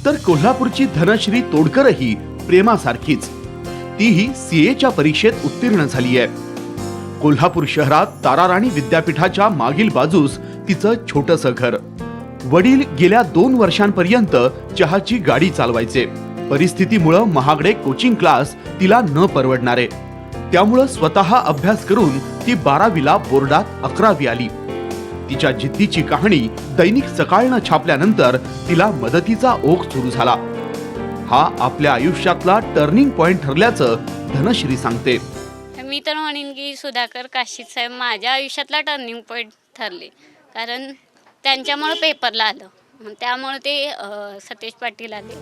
तर कोल्हापूरची धनश्री तोडकरही प्रेमासारखीच तीही सीएच्या परीक्षेत उत्तीर्ण झाली आहे। कोल्हापूर शहरात ताराराणी विद्यापीठाच्या मागील बाजूस तिचं छोटंसं घर। वडील गेल्या 2 वर्षांपर्यंत चहाची गाडी चालवायचे। परिस्थितीमुळे महागडे कोचिंग क्लास तिला न परवडणारे, त्यामुळे स्वतः अभ्यास करून ती 12वीला बोर्डात 11वी आली। तिच्या जिद्दीची कहाणी दैनिक सकाळनं छापल्यानंतर तिला मदतीचा ओघ सुरू झाला। हा आपल्या आयुष्यातला टर्निंग पॉइंट ठरल्याचं धनश्री सांगते। मी तर म्हणेन की सुधाकर काशीद साहेब माझ्या आयुष्यातला टर्निंग पॉइंट ठरले, कारण त्यांच्यामुळे पेपरला आलं, त्यामुळे ते सतेज पाटील आले।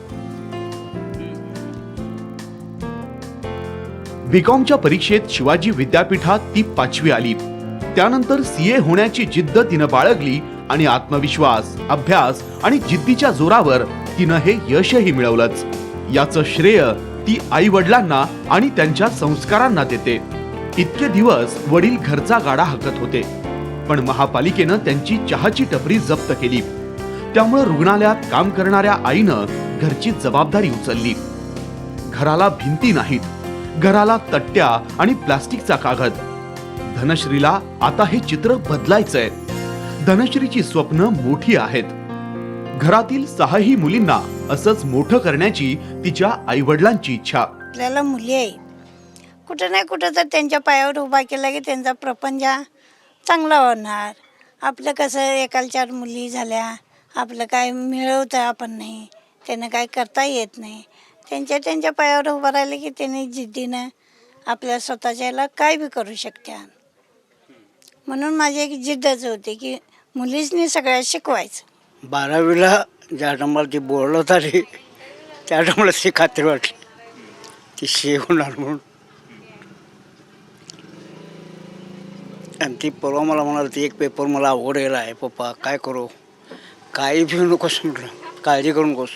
बीकॉमच्या परीक्षेत शिवाजी विद्यापीठात ती 5वी आली। त्यानंतर सीए होण्याची जिद्द तिनं बाळगली आणि आत्मविश्वास, अभ्यास आणि जिद्दीच्या जोरावर तिनं हे यशही मिळवलंच। याचं श्रेय ती आई वडिलांना आणि त्यांच्या संस्कारांना देते। इतके दिवस वडील घरचा गाडा हाकत होते, पण महापालिकेनं त्यांची चहाची टपरी जप्त केली। त्यामुळे रुग्णालयात काम करणाऱ्या आईनं घरची जबाबदारी उचलली। घराला भिंती नाहीत, घराला तट्ट्या आणि प्लास्टिकचा कागद। धनश्रीला आता हे चित्र बदलायचंय। धनश्रीची स्वप्न मोठी आहेत। घरातील 6ही मुलींना असंच मोठं करण्याची तिच्या आई वडिलांची इच्छा। आपल्याला मुली आहे, कुठं नाही कुठं तर त्यांच्या पायावर उभा केला की त्यांचा प्रपंच चांगला होणार। आपलं कसं एकाला 4 मुली झाल्या, आपलं काय मिळवतं आपण नाही, त्यांना काय करता येत नाही। त्यांच्या पायावर उभं राहिलं की त्यांनी जिद्दीनं आपल्या स्वतःच्याला काय बी करू शकतात। म्हणून माझी एक जिद्दच होती की मुलींनी सगळ्या शिकवायचं। 12वीला ज्या टायमाला ती बोललं तरी त्या टायमाला ती खात्री वाटली ती होणार म्हणून। आणि ती परवा मला म्हणाली, ती एक पेपर मला अवघड गेला आहे पप्पा, काय करू? काही भिऊ नकोस म्हटलं, काळजी करू नकोस,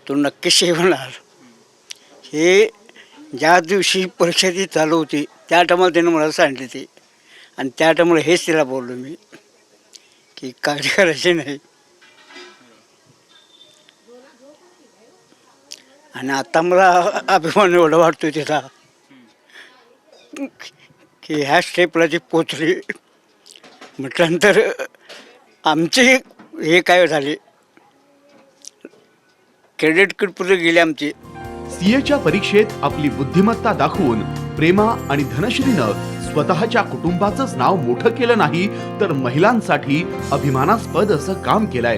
तू नक्कीच होणार। हे ज्या दिवशी परीक्षा ती चालू होती त्या टायमाला त्यानं मला सांगितली ती, आणि त्या टायमाला हेच तिला बोललो मी की काळजी करायची नाही। आणि आता मला अभिमान एवढा वाटतो तिला की ह्या स्टेपला जी पोचली म्हटल्यानंतर आमचे हे काय झाले, क्रेडिट कार्डपुढे गेले आमचे। सीएच्या परीक्षेत आपली बुद्धिमत्ता दाखवून प्रेमा आणि धनश्रीनं स्वतःच्या कुटुंबाचंच नाव मोठं केलं नाही, तर महिलांसाठी अभिमानास्पद असं काम केलंय।